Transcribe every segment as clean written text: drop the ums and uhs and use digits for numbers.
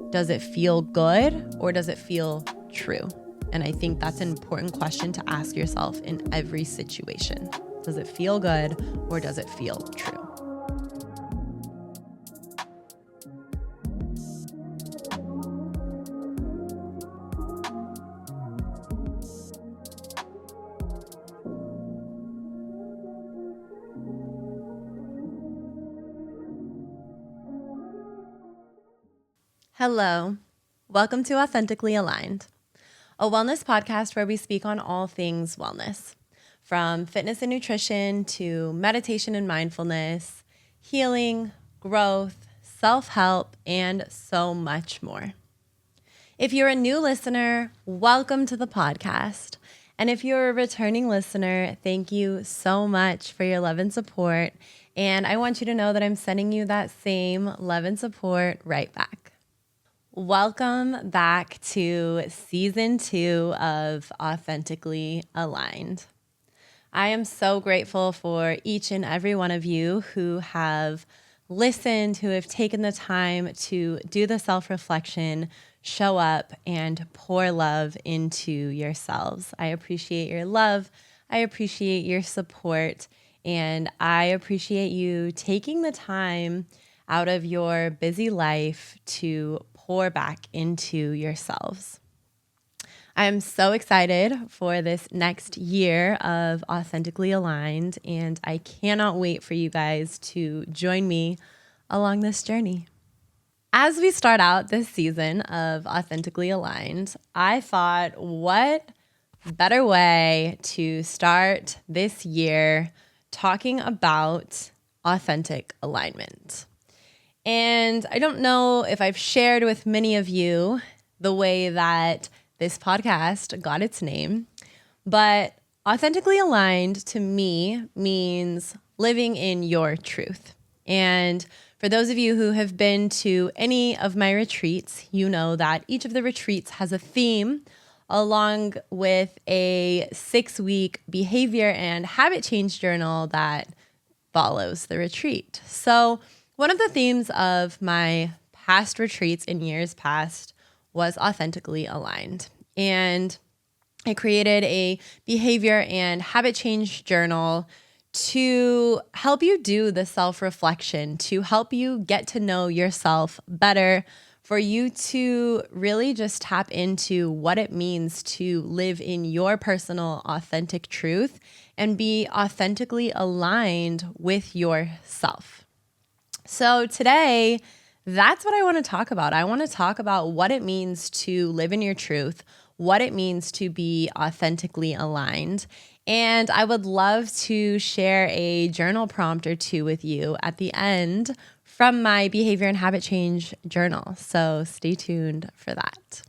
Does it feel good or does it feel true? And I think that's an important question to ask yourself in every situation. Does it feel good or does it feel true? Hello, welcome to Authentically Aligned, a wellness podcast where we speak on all things wellness, from fitness and nutrition to meditation and mindfulness, healing, growth, self-help, and so much more. If you're a new listener, welcome to the podcast. And if you're a returning listener, thank you so much for your love and support. And I want you to know that I'm sending you that same love and support right back. Welcome back to season 2 of Authentically Aligned. I am so grateful for each and every one of you who have listened, who have taken the time to do the self-reflection, show up, and pour love into yourselves. I appreciate your love. I appreciate your support. And I appreciate you taking the time out of your busy life to pour back into yourselves. I am so excited for this next year of Authentically Aligned, and I cannot wait for you guys to join me along this journey. As we start out this season of Authentically Aligned, I thought, what better way to start this year talking about authentic alignment. And I don't know if I've shared with many of you the way that this podcast got its name, but authentically aligned to me means living in your truth. And for those of you who have been to any of my retreats, you know that each of the retreats has a theme along with a 6-week behavior and habit change journal that follows the retreat. So one of the themes of my past retreats in years past was authentically aligned. And I created a behavior and habit change journal to help you do the self-reflection, to help you get to know yourself better, for you to really just tap into what it means to live in your personal authentic truth and be authentically aligned with yourself. So today, that's what I want to talk about. I want to talk about what it means to live in your truth, what it means to be authentically aligned. And I would love to share a journal prompt or two with you at the end from my behavior and habit change journal. So stay tuned for that.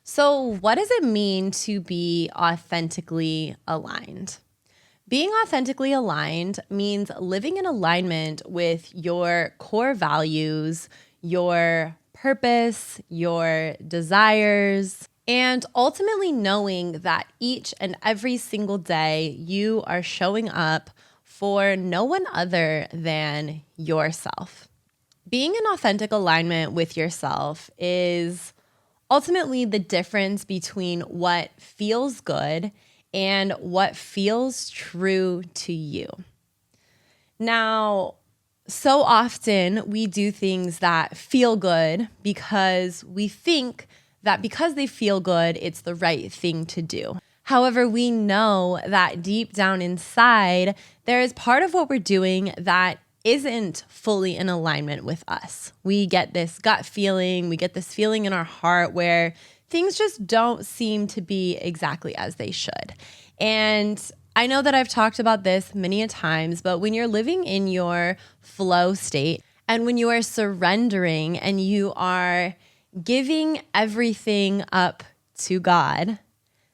So what does it mean to be authentically aligned? Being authentically aligned means living in alignment with your core values, your purpose, your desires, and ultimately knowing that each and every single day you are showing up for no one other than yourself. Being in authentic alignment with yourself is ultimately the difference between what feels good and what feels true to you. Now, so often we do things that feel good because we think that because they feel good, it's the right thing to do. However, we know that deep down inside, there is part of what we're doing that isn't fully in alignment with us. We get this gut feeling, we get this feeling in our heart where things just don't seem to be exactly as they should. And I know that I've talked about this many a times, but when you're living in your flow state and when you are surrendering and you are giving everything up to God,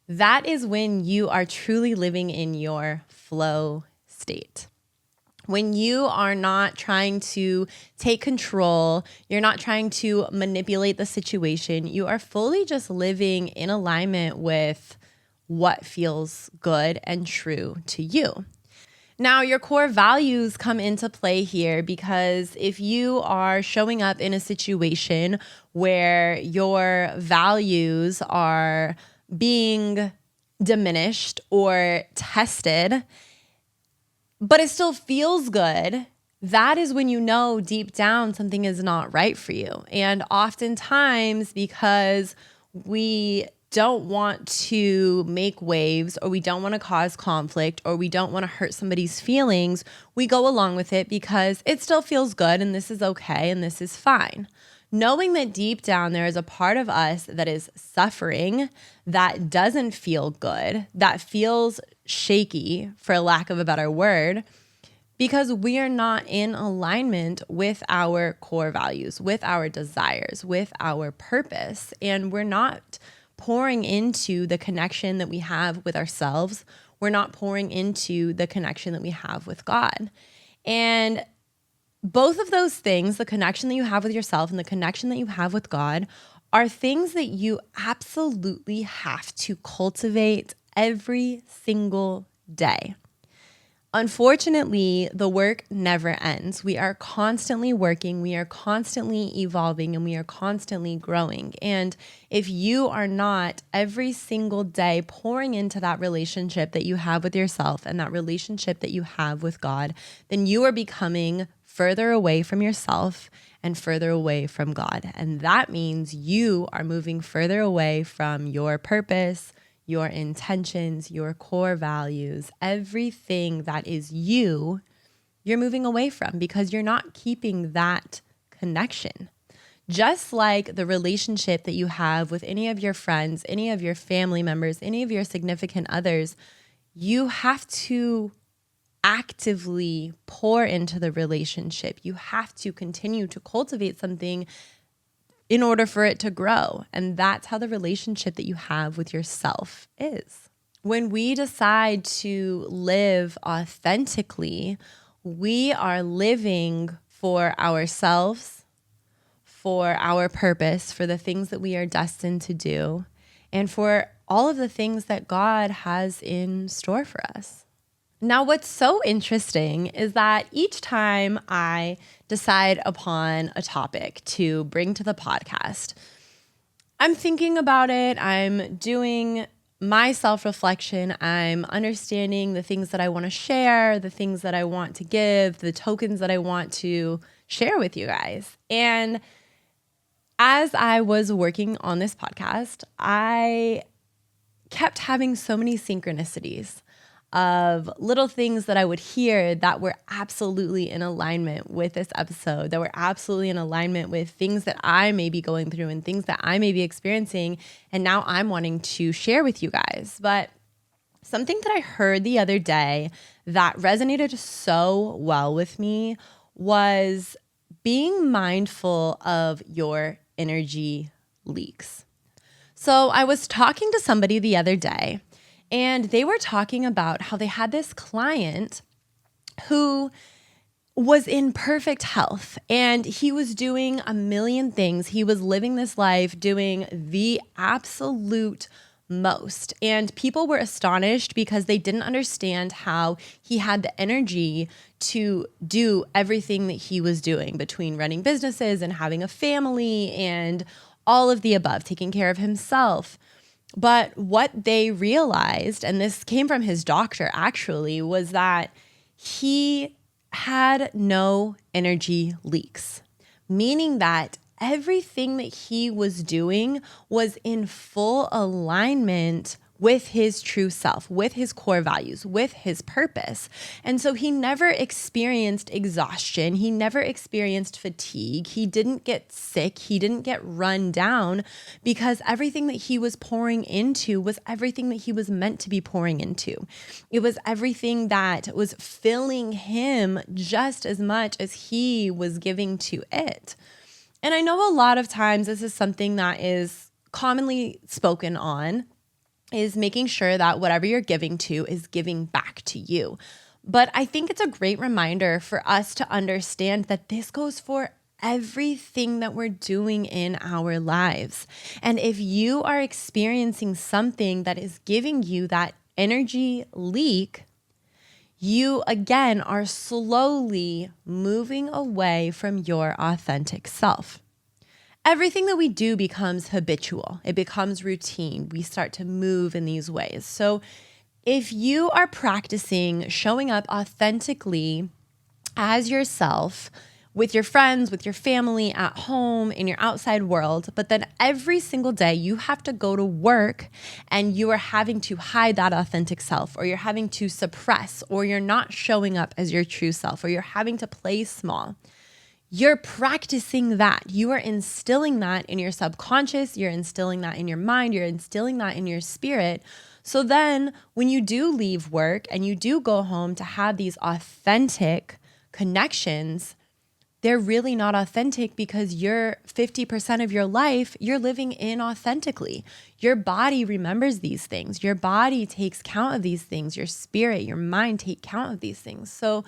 that is when you are truly living in your flow state. When you are not trying to take control, you're not trying to manipulate the situation, you are fully just living in alignment with what feels good and true to you. Now, your core values come into play here because if you are showing up in a situation where your values are being diminished or tested, but it still feels good, that is when you know deep down something is not right for you. And oftentimes, because we don't want to make waves, or we don't want to cause conflict, or we don't want to hurt somebody's feelings, we go along with it because it still feels good and this is okay and this is fine. Knowing that deep down there is a part of us that is suffering, that doesn't feel good, that feels shaky, for lack of a better word, because we are not in alignment with our core values, with our desires, with our purpose, and we're not pouring into the connection that we have with ourselves. We're not pouring into the connection that we have with God. And both of those things, the connection that you have with yourself and the connection that you have with God, are things that you absolutely have to cultivate every single day. Unfortunately, the work never ends. We are constantly working, we are constantly evolving, and we are constantly growing. And if you are not every single day pouring into that relationship that you have with yourself and that relationship that you have with God, then you are becoming further away from yourself and further away from God. And that means you are moving further away from your purpose, your intentions, your core values, everything that is you, you're moving away from because you're not keeping that connection. Just like the relationship that you have with any of your friends, any of your family members, any of your significant others, you have to actively pour into the relationship. You have to continue to cultivate something in order for it to grow. And that's how the relationship that you have with yourself is. When we decide to live authentically, we are living for ourselves, for our purpose, for the things that we are destined to do, and for all of the things that God has in store for us. Now, what's so interesting is that each time I decide upon a topic to bring to the podcast, I'm thinking about it, I'm doing my self-reflection, I'm understanding the things that I want to share, the things that I want to give, the tokens that I want to share with you guys. And as I was working on this podcast, I kept having so many synchronicities of little things that I would hear that were absolutely in alignment with this episode, that were absolutely in alignment with things that I may be going through and things that I may be experiencing. And now I'm wanting to share with you guys. But something that I heard the other day that resonated so well with me was being mindful of your energy leaks. So I was talking to somebody the other day, and they were talking about how they had this client who was in perfect health and he was doing a million things. He was living this life doing the absolute most. And people were astonished because they didn't understand how he had the energy to do everything that he was doing between running businesses and having a family and all of the above, taking care of himself. But what they realized, and this came from his doctor actually, was that he had no energy leaks, meaning that everything that he was doing was in full alignment with his true self, with his core values, with his purpose. And so he never experienced exhaustion. He never experienced fatigue. He didn't get sick. He didn't get run down because everything that he was pouring into was everything that he was meant to be pouring into. It was everything that was filling him just as much as he was giving to it. And I know a lot of times this is something that is commonly spoken on, is making sure that whatever you're giving to is giving back to you. But I think it's a great reminder for us to understand that this goes for everything that we're doing in our lives. And if you are experiencing something that is giving you that energy leak, you again are slowly moving away from your authentic self. Everything that we do becomes habitual. It becomes routine. We start to move in these ways. So if you are practicing showing up authentically as yourself with your friends, with your family, at home, in your outside world, but then every single day you have to go to work and you are having to hide that authentic self, or you're having to suppress, or you're not showing up as your true self, or you're having to play small. You're practicing that. You are instilling that in your subconscious. You're instilling that in your mind. You're instilling that in your spirit. So then when you do leave work and you do go home to have these authentic connections, they're really not authentic because you're 50% of your life, you're living inauthentically. Your body remembers these things. Your body takes count of these things. Your spirit, your mind take count of these things. So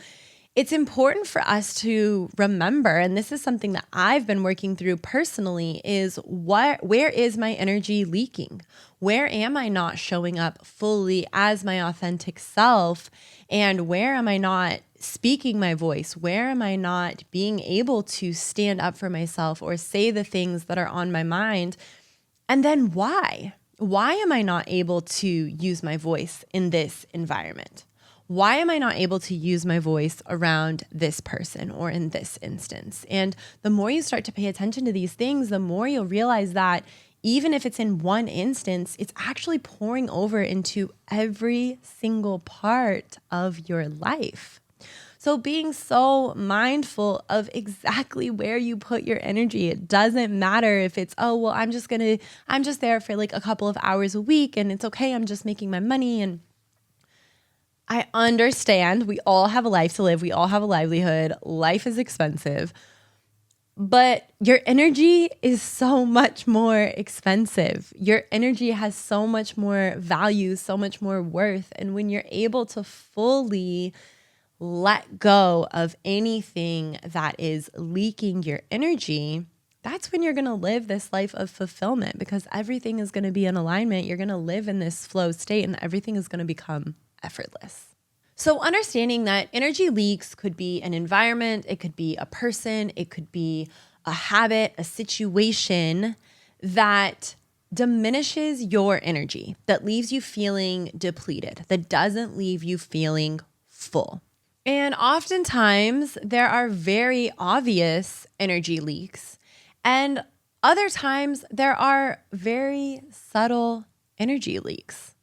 it's important for us to remember, and this is something that I've been working through personally, is where is my energy leaking? Where am I not showing up fully as my authentic self? And where am I not speaking my voice? Where am I not being able to stand up for myself or say the things that are on my mind? And then why? Why am I not able to use my voice in this environment? Why am I not able to use my voice around this person or in this instance? And the more you start to pay attention to these things, the more you'll realize that even if it's in one instance, it's actually pouring over into every single part of your life. So being so mindful of exactly where you put your energy. It doesn't matter if it's, oh, well, I'm just there for like a couple of hours a week and it's okay. I'm just making my money. And I understand we all have a life to live. We all have a livelihood. Life is expensive. But your energy is so much more expensive. Your energy has so much more value, so much more worth. And when you're able to fully let go of anything that is leaking your energy, that's when you're going to live this life of fulfillment, because everything is going to be in alignment. You're going to live in this flow state and everything is going to become effortless. So understanding that energy leaks could be an environment, it could be a person, it could be a habit, a situation that diminishes your energy, that leaves you feeling depleted, that doesn't leave you feeling full. And oftentimes there are very obvious energy leaks, and other times there are very subtle energy leaks.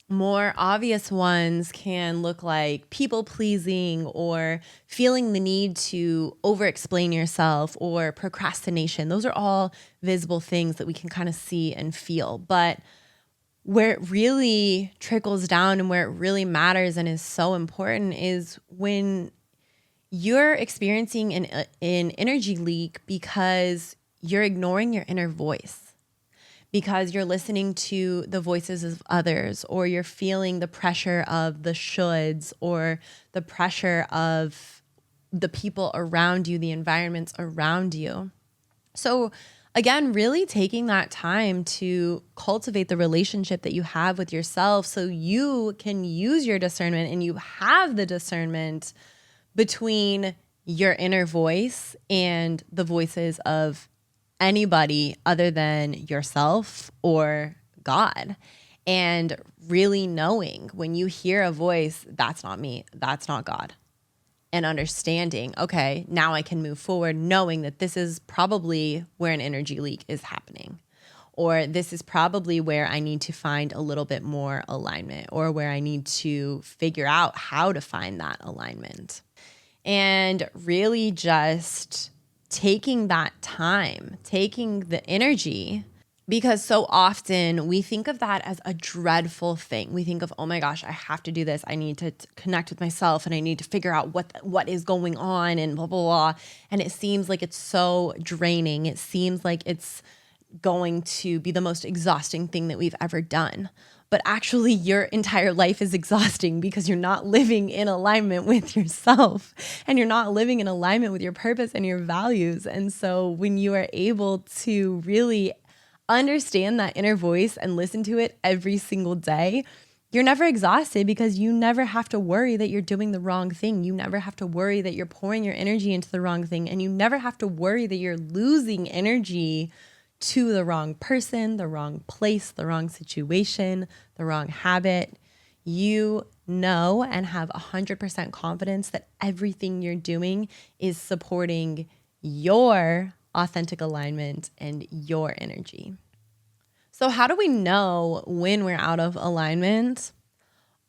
More obvious ones can look like people pleasing or feeling the need to over-explain yourself or procrastination. Those are all visible things that we can kind of see and feel. But where it really trickles down and where it really matters and is so important is when you're experiencing an energy leak because you're ignoring your inner voice, because you're listening to the voices of others, or you're feeling the pressure of the shoulds or the pressure of the people around you, the environments around you. So again, really taking that time to cultivate the relationship that you have with yourself so you can use your discernment and you have the discernment between your inner voice and the voices of anybody other than yourself or God. And really knowing when you hear a voice, that's not me, that's not God. And understanding, okay, now I can move forward knowing that this is probably where an energy leak is happening. Or this is probably where I need to find a little bit more alignment, or where I need to figure out how to find that alignment. And really just taking that time, taking the energy, because so often we think of that as a dreadful thing. We think of, oh my gosh, I have to do this. I need to connect with myself and I need to figure out what is going on and blah, blah, blah. And it seems like it's so draining. It seems like it's going to be the most exhausting thing that we've ever done. But actually your entire life is exhausting because you're not living in alignment with yourself and you're not living in alignment with your purpose and your values. And so when you are able to really understand that inner voice and listen to it every single day, You're never exhausted because you never have to worry that you're doing the wrong thing. You never have to worry that you're pouring your energy into the wrong thing. And you never have to worry that you're losing energy to the wrong person, the wrong place, the wrong situation, the wrong habit. You know and have 100% confidence that everything you're doing is supporting your authentic alignment and your energy. So how do we know when we're out of alignment?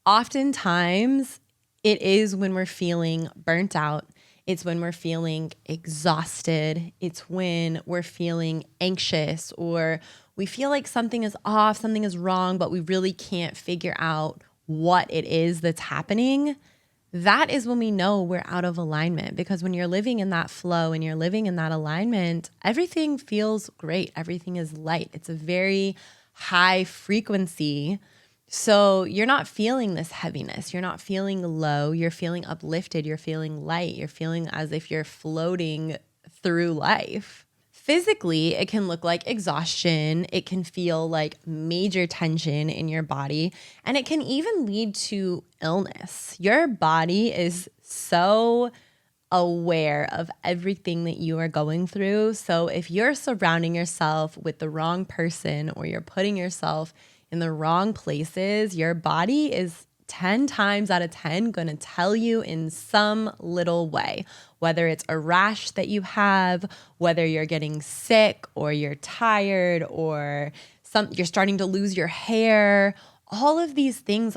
Oftentimes, it is when we're feeling burnt out. It's when we're feeling exhausted. It's when we're feeling anxious, or we feel like something is off, something is wrong, but we really can't figure out what it is that's happening. That is when we know we're out of alignment, because when you're living in that flow and you're living in that alignment, everything feels great. Everything is light. It's a very high frequency. So you're not feeling this heaviness. You're not feeling low. You're feeling uplifted. You're feeling light. You're feeling as if you're floating through life. Physically, it can look like exhaustion. It can feel like major tension in your body, and it can even lead to illness. Your body is so aware of everything that you are going through. So if you're surrounding yourself with the wrong person, or you're putting yourself in the wrong places, your body is 10 times out of 10 going to tell you in some little way, whether it's a rash that you have, whether you're getting sick, or you're tired, or you're starting to lose your hair. All of these things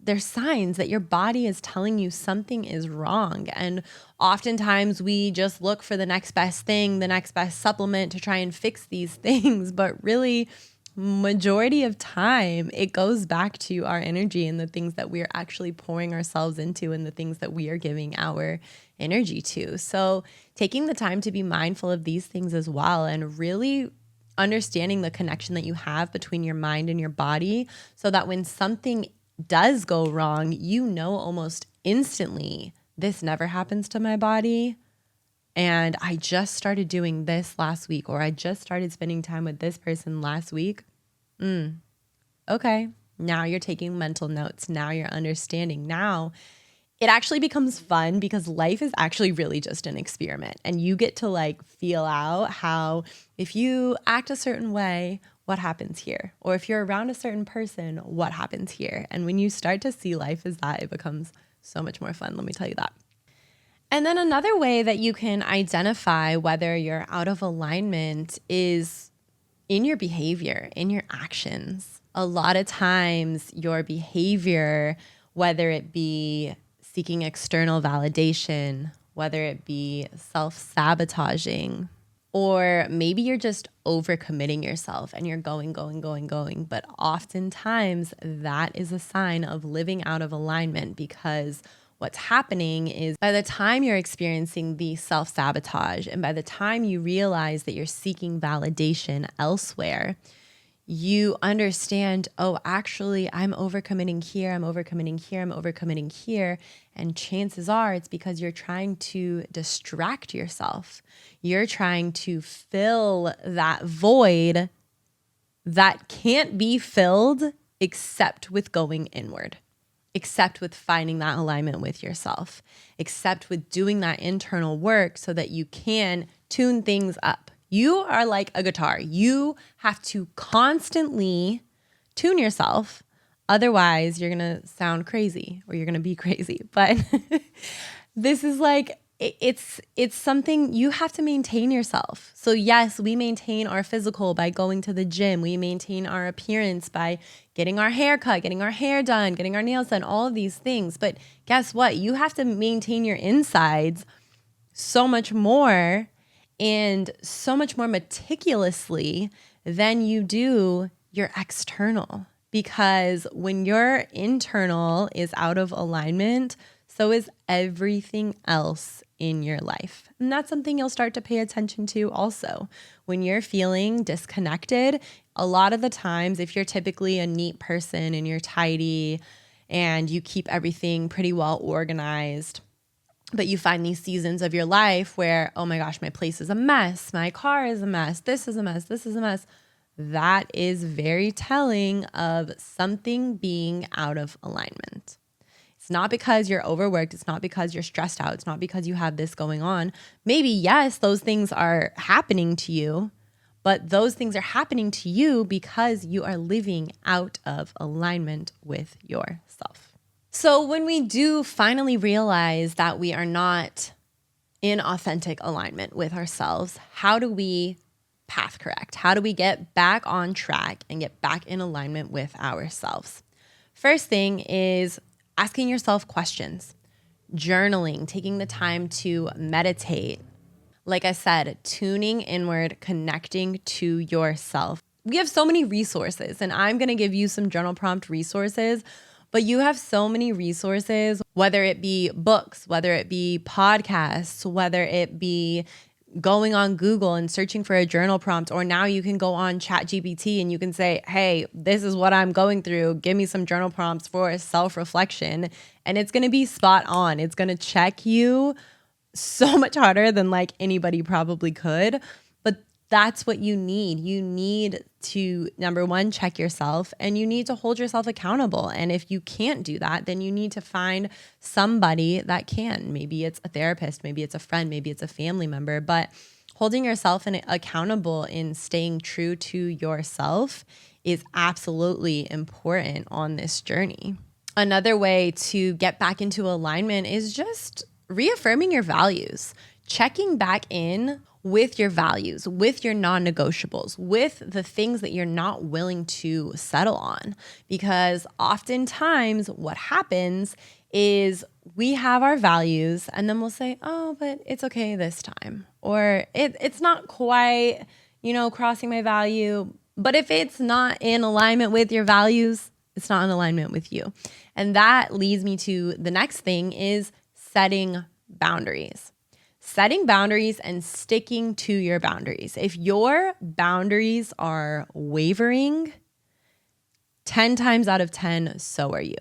they're signs that your body is telling you something is wrong. And oftentimes we just look for the next best thing, the next best supplement to try and fix these things. But really, majority of time, it goes back to our energy and the things that we're actually pouring ourselves into and the things that we are giving our energy to. So taking the time to be mindful of these things as well, and really understanding the connection that you have between your mind and your body, so that when something does go wrong, you know almost instantly, this never happens to my body. And I just started doing this last week, or I just started spending time with this person last week. Okay, now you're taking mental notes. Now you're understanding. Now it actually becomes fun, because life is actually really just an experiment. And you get to like feel out how, if you act a certain way, what happens here? Or if you're around a certain person, what happens here? And when you start to see life as that, it becomes so much more fun. Let me tell you that. And then another way that you can identify whether you're out of alignment is in your behavior, in your actions. A lot of times your behavior, whether it be seeking external validation, whether it be self-sabotaging, or maybe you're just overcommitting yourself and you're going. But oftentimes that is a sign of living out of alignment, because what's happening is, by the time you're experiencing the self-sabotage, and by the time you realize that you're seeking validation elsewhere, you understand, oh, actually, I'm overcommitting here, I'm overcommitting here, I'm overcommitting here. And chances are it's because you're trying to distract yourself. You're trying to fill that void that can't be filled except with going inward, except with finding that alignment with yourself, except with doing that internal work so that you can tune things up. You are like a guitar. You have to constantly tune yourself. Otherwise, you're going to sound crazy, or you're going to be crazy. But this is like, it's something you have to maintain yourself. So yes, we maintain our physical by going to the gym. We maintain our appearance by getting our hair cut, getting our hair done, getting our nails done, all of these things. But guess what? You have to maintain your insides so much more, and so much more meticulously than you do your external. Because when your internal is out of alignment, so is everything else in your life. And that's something you'll start to pay attention to also. When you're feeling disconnected, a lot of the times, if you're typically a neat person and you're tidy and you keep everything pretty well organized, but you find these seasons of your life where, oh my gosh, my place is a mess, my car is a mess, this is a mess, this is a mess. that is very telling of something being out of alignment. It's not because you're overworked. It's not because you're stressed out. It's not because you have this going on. Maybe, yes, those things are happening to you, but those things are happening to you because you are living out of alignment with yourself. So when we do finally realize that we are not in authentic alignment with ourselves, how do we path correct? How do we get back on track and get back in alignment with ourselves? First thing is asking yourself questions, journaling, taking the time to meditate. Like I said, tuning inward, connecting to yourself. We have so many resources, and I'm going to give you some journal prompt resources, but you have so many resources, whether it be books, whether it be podcasts, whether it be going on Google and searching for a journal prompt, or now you can go on ChatGPT and you can say, hey, this is what I'm going through. Give me some journal prompts for self-reflection. And it's going to be spot on. It's going to check you so much harder than like anybody probably could. But that's what you need. You need to, number one, check yourself, and you need to hold yourself accountable. And if you can't do that, then you need to find somebody that can. Maybe it's a therapist, maybe it's a friend, maybe it's a family member, but holding yourself accountable in staying true to yourself is absolutely important on this journey. Another way to get back into alignment is just reaffirming your values, checking back in with your values, with your non-negotiables, with the things that you're not willing to settle on. Because oftentimes what happens is we have our values and then we'll say, oh, but it's okay this time. Or it's not quite, crossing my value. But if it's not in alignment with your values, it's not in alignment with you. And that leads me to the next thing is setting boundaries. Setting boundaries and sticking to your boundaries. If your boundaries are wavering, 10 times out of 10, so are you.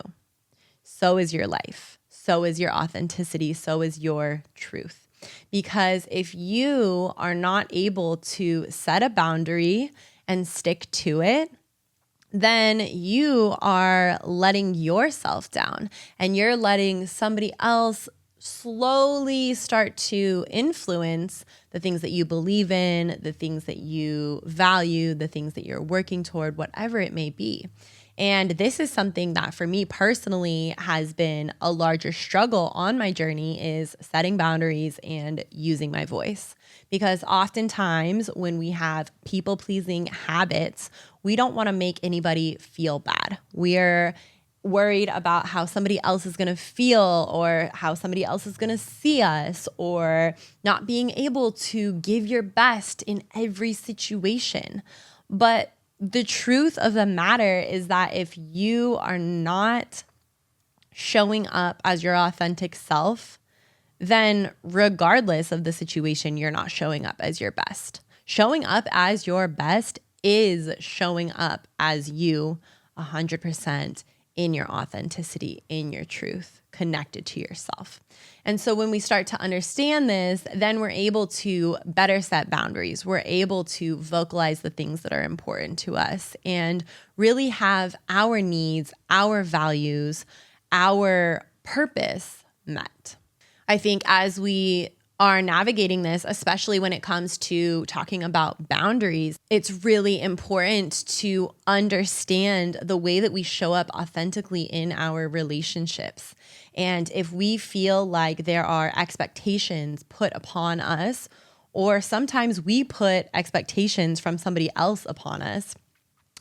So is your life. So is your authenticity. So is your truth. Because if you are not able to set a boundary and stick to it, then you are letting yourself down and you're letting somebody else slowly start to influence the things that you believe in, the things that you value, the things that you're working toward, whatever it may be. And this is something that for me personally has been a larger struggle on my journey, is setting boundaries and using my voice. Because oftentimes when we have people-pleasing habits, we don't want to make anybody feel bad. We're worried about how somebody else is going to feel or how somebody else is going to see us, or not being able to give your best in every situation. But the truth of the matter is that if you are not showing up as your authentic self, then regardless of the situation, you're not showing up as your best. Showing up as your best is showing up as you 100%. In your authenticity, in your truth, connected to yourself. And so when we start to understand this, then we're able to better set boundaries. We're able to vocalize the things that are important to us and really have our needs, our values, our purpose met. I think as we are navigating this, especially when it comes to talking about boundaries, it's really important to understand the way that we show up authentically in our relationships. And if we feel like there are expectations put upon us, or sometimes we put expectations from somebody else upon us,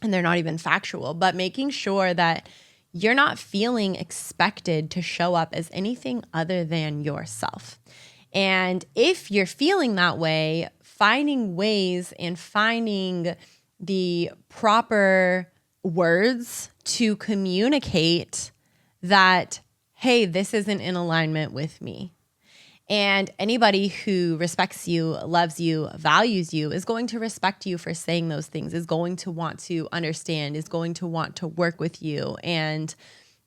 and they're not even factual, but making sure that you're not feeling expected to show up as anything other than yourself. And if you're feeling that way, finding ways and finding the proper words to communicate that, hey, this isn't in alignment with me. And anybody who respects you, loves you, values you is going to respect you for saying those things, is going to want to understand, is going to want to work with you. And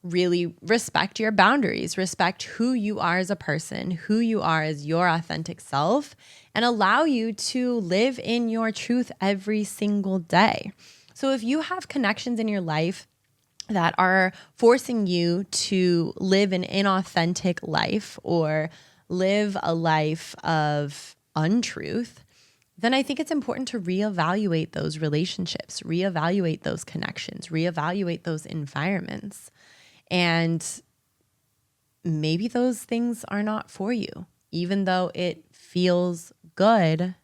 really respect your boundaries, respect who you are as a person, who you are as your authentic self, and allow you to live in your truth every single day. So if you have connections in your life that are forcing you to live an inauthentic life or live a life of untruth, then I think it's important to reevaluate those relationships, reevaluate those connections, reevaluate those environments. And maybe those things are not for you, even though it feels good.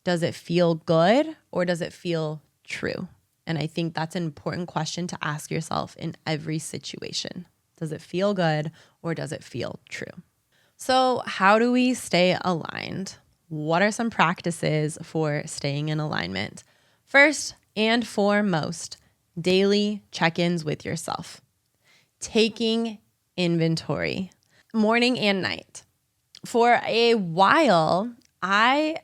Does it feel good or does it feel true? And I think that's an important question to ask yourself in every situation. Does it feel good or does it feel true? So how do we stay aligned? What are some practices for staying in alignment? First and foremost, daily check-ins with yourself. Taking inventory, morning and night. For a while, I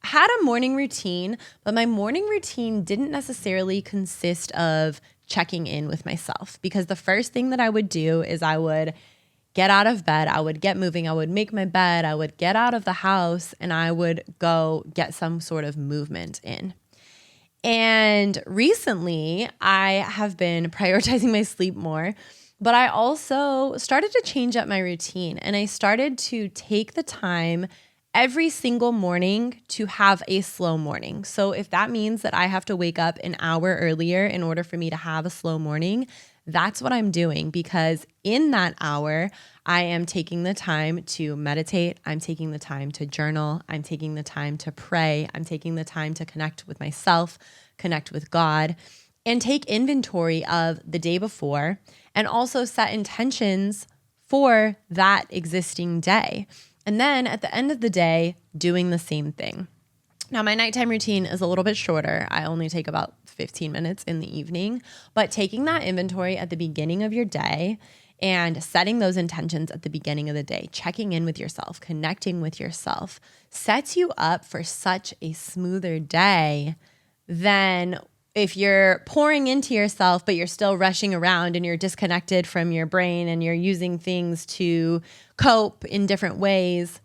had a morning routine, but my morning routine didn't necessarily consist of checking in with myself, because the first thing that I would do is I would get out of bed, I would get moving, I would make my bed, I would get out of the house, and I would go get some sort of movement in. And recently, I have been prioritizing my sleep more, but I also started to change up my routine, and I started to take the time every single morning to have a slow morning. So if that means that I have to wake up an hour earlier in order for me to have a slow morning, that's what I'm doing, because in that hour, I am taking the time to meditate. I'm taking the time to journal. I'm taking the time to pray. I'm taking the time to connect with myself, connect with God, and take inventory of the day before, and also set intentions for that existing day. And then at the end of the day, doing the same thing. Now, my nighttime routine is a little bit shorter. I only take about 15 minutes in the evening, but taking that inventory at the beginning of your day and setting those intentions at the beginning of the day, checking in with yourself, connecting with yourself, sets you up for such a smoother day than if you're pouring into yourself, but you're still rushing around and you're disconnected from your brain and you're using things to cope in different ways.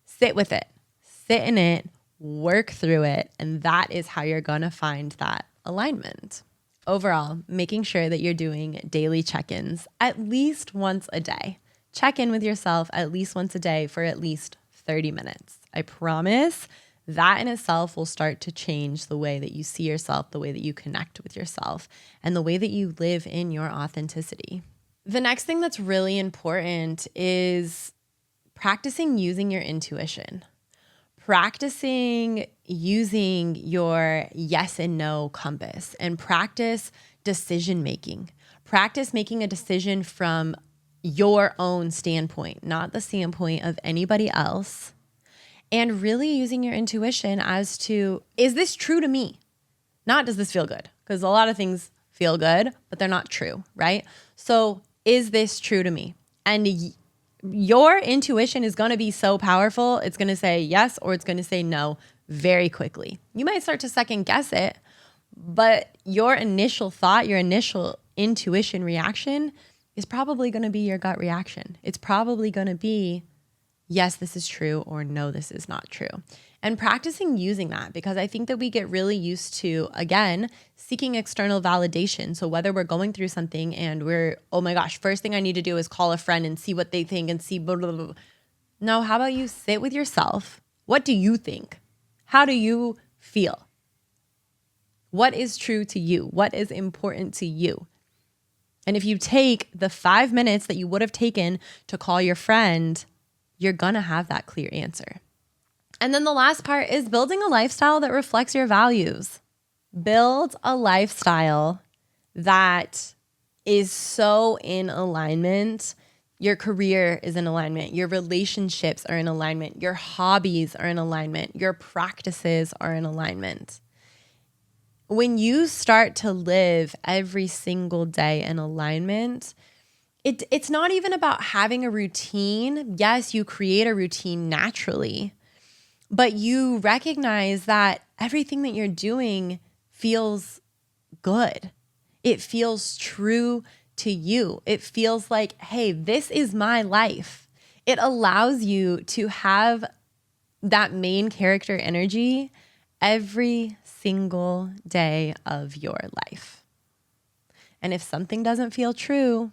Sit with it, sit in it, work through it. And that is how you're going to find that alignment. Overall, making sure that you're doing daily check-ins at least once a day. Check in with yourself at least once a day for at least 30 minutes. I promise that in itself will start to change the way that you see yourself, the way that you connect with yourself, and the way that you live in your authenticity. The next thing that's really important is practicing using your intuition. Practicing using your yes and no compass, and practice decision making. Practice making a decision from your own standpoint, not the standpoint of anybody else. And really using your intuition as to, is this true to me? Not does this feel good? Because a lot of things feel good, but they're not true, right? So is this true to me? And your intuition is going to be so powerful. It's going to say yes or it's going to say no very quickly. You might start to second guess it, but your initial thought, your initial intuition reaction is probably going to be your gut reaction. It's probably going to be, yes, this is true, or no, this is not true. And practicing using that, because I think that we get really used to, again, seeking external validation. So whether we're going through something and we're, oh my gosh, first thing I need to do is call a friend and see what they think and see blah, blah, blah. No, how about you sit with yourself? What do you think? How do you feel? What is true to you? What is important to you? And if you take the 5 minutes that you would have taken to call your friend, you're gonna have that clear answer. And then the last part is building a lifestyle that reflects your values. Build a lifestyle that is so in alignment. Your career is in alignment. Your relationships are in alignment. Your hobbies are in alignment. Your practices are in alignment. When you start to live every single day in alignment, it's not even about having a routine. Yes, you create a routine naturally, but you recognize that everything that you're doing feels good. It feels true to you. It feels like, hey, this is my life. It allows you to have that main character energy every single day of your life. And if something doesn't feel true,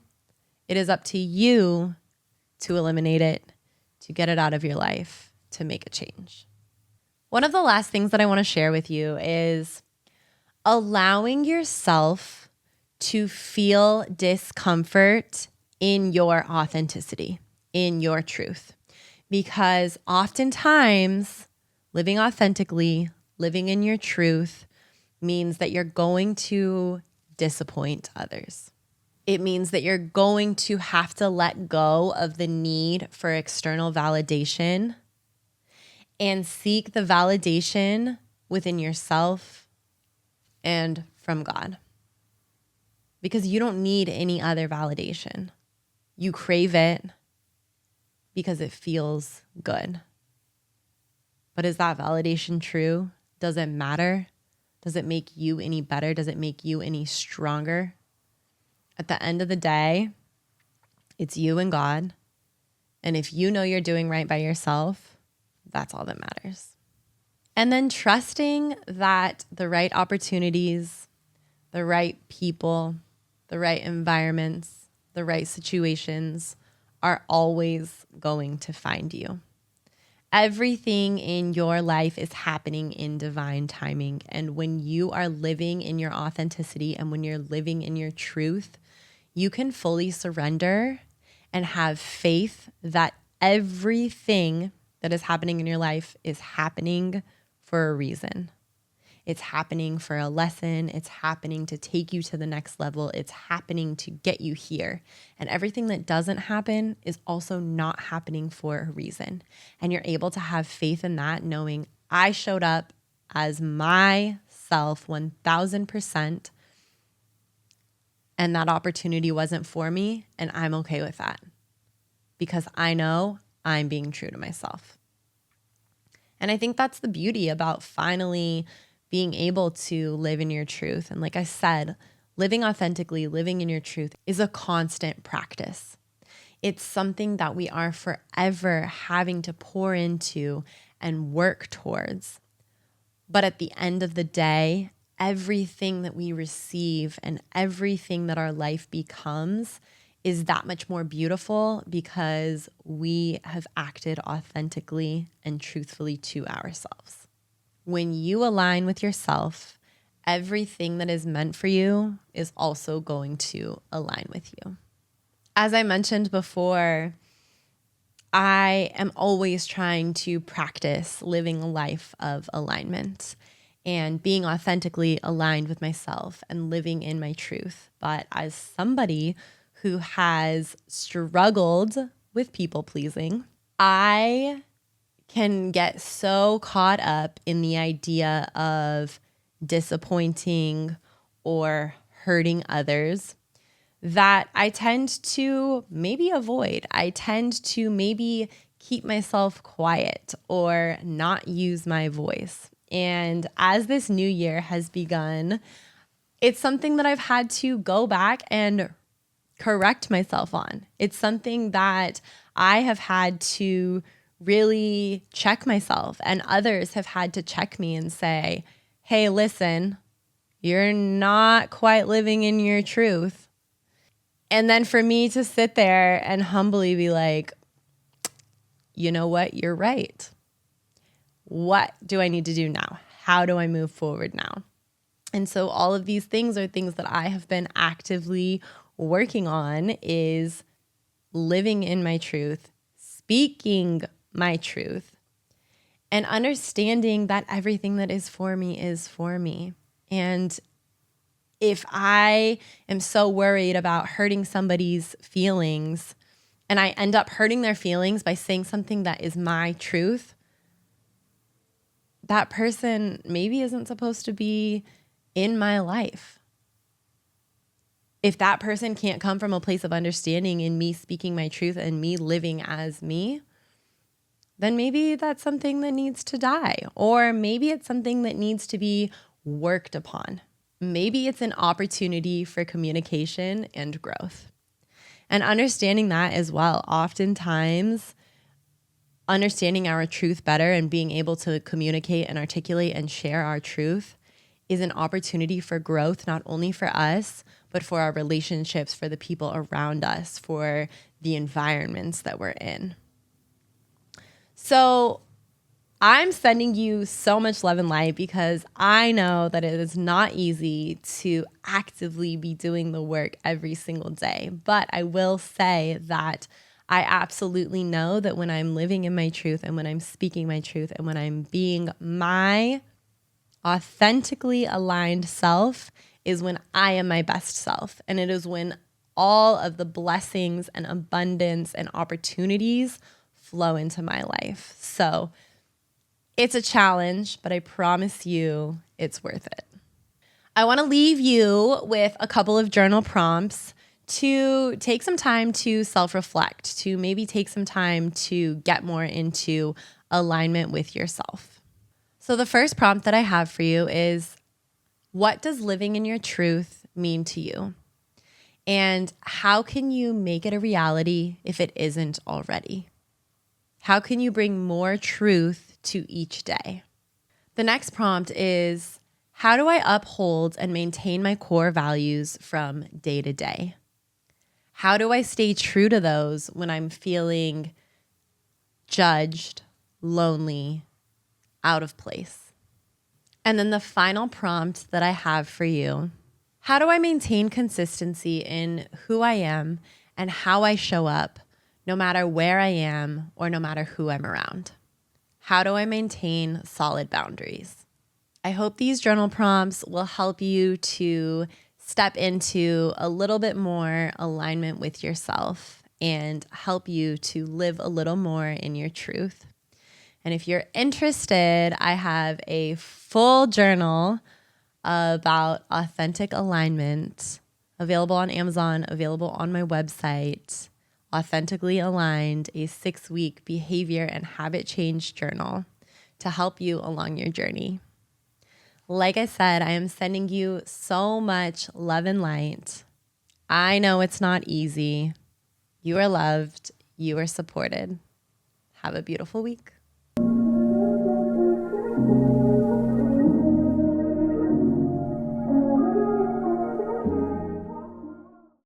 it is up to you to eliminate it, to get it out of your life, to make a change. One of the last things that I want to share with you is allowing yourself to feel discomfort in your authenticity, in your truth. Because oftentimes, living authentically, living in your truth, means that you're going to disappoint others. It means that you're going to have to let go of the need for external validation and seek the validation within yourself and from God. Because you don't need any other validation. You crave it because it feels good. But is that validation true? Does it matter? Does it make you any better? Does it make you any stronger? At the end of the day, it's you and God. And if you know you're doing right by yourself, that's all that matters. And then trusting that the right opportunities, the right people, the right environments, the right situations are always going to find you. Everything in your life is happening in divine timing. And when you are living in your authenticity and when you're living in your truth, you can fully surrender and have faith that everything that is happening in your life is happening for a reason. It's happening for a lesson. It's happening to take you to the next level. It's happening to get you here. And everything that doesn't happen is also not happening for a reason. And you're able to have faith in that, knowing I showed up as myself 1000%, and that opportunity wasn't for me, and I'm okay with that because I know I'm being true to myself. And I think that's the beauty about finally being able to live in your truth. And like I said, living authentically, living in your truth is a constant practice. It's something that we are forever having to pour into and work towards. But at the end of the day, everything that we receive and everything that our life becomes is that much more beautiful because we have acted authentically and truthfully to ourselves. When you align with yourself, everything that is meant for you is also going to align with you. As I mentioned before, I am always trying to practice living a life of alignment and being authentically aligned with myself and living in my truth. But as somebody who has struggled with people pleasing, I can get so caught up in the idea of disappointing or hurting others that I tend to maybe avoid. I tend to maybe keep myself quiet or not use my voice. And as this new year has begun, it's something that I've had to go back and correct myself on. It's something that I have had to really check myself, and others have had to check me and say, hey, listen, you're not quite living in your truth. And then for me to sit there and humbly be like, you know what? You're right. What do I need to do now? How do I move forward now? And so all of these things are things that I have been actively working on, is living in my truth, speaking my truth, and understanding that everything that is for me is for me. And if I am so worried about hurting somebody's feelings and I end up hurting their feelings by saying something that is my truth, that person maybe isn't supposed to be in my life. If that person can't come from a place of understanding in me speaking my truth and me living as me, then maybe that's something that needs to die. Or maybe it's something that needs to be worked upon. maybe it's an opportunity for communication and growth. And understanding that as well, oftentimes understanding our truth better and being able to communicate and articulate and share our truth is an opportunity for growth, not only for us, but for our relationships, for the people around us, for the environments that we're in. So I'm sending you so much love and light because I know that it is not easy to actively be doing the work every single day. But I will say that I absolutely know that when I'm living in my truth and when I'm speaking my truth and when I'm being my authentically aligned self is when I am my best self. And it is when all of the blessings and abundance and opportunities flow into my life. So it's a challenge, but I promise you it's worth it. I want to leave you with a couple of journal prompts to take some time to self-reflect, to maybe take some time to get more into alignment with yourself. So the first prompt that I have for you is, what does living in your truth mean to you? And how can you make it a reality if it isn't already? How can you bring more truth to each day? The next prompt is, how do I uphold and maintain my core values from day to day? How do I stay true to those when I'm feeling judged, lonely, out of place? And then the final prompt that I have for you, how do I maintain consistency in who I am and how I show up, no matter where I am or no matter who I'm around? How do I maintain solid boundaries? I hope these journal prompts will help you to step into a little bit more alignment with yourself and help you to live a little more in your truth. And if you're interested, I have a full journal about authentic alignment available on Amazon, available on my website, Authentically Aligned, a 6-week behavior and habit change journal to help you along your journey. Like I said, I am sending you so much love and light. I know it's not easy. You are loved. You are supported. Have a beautiful week.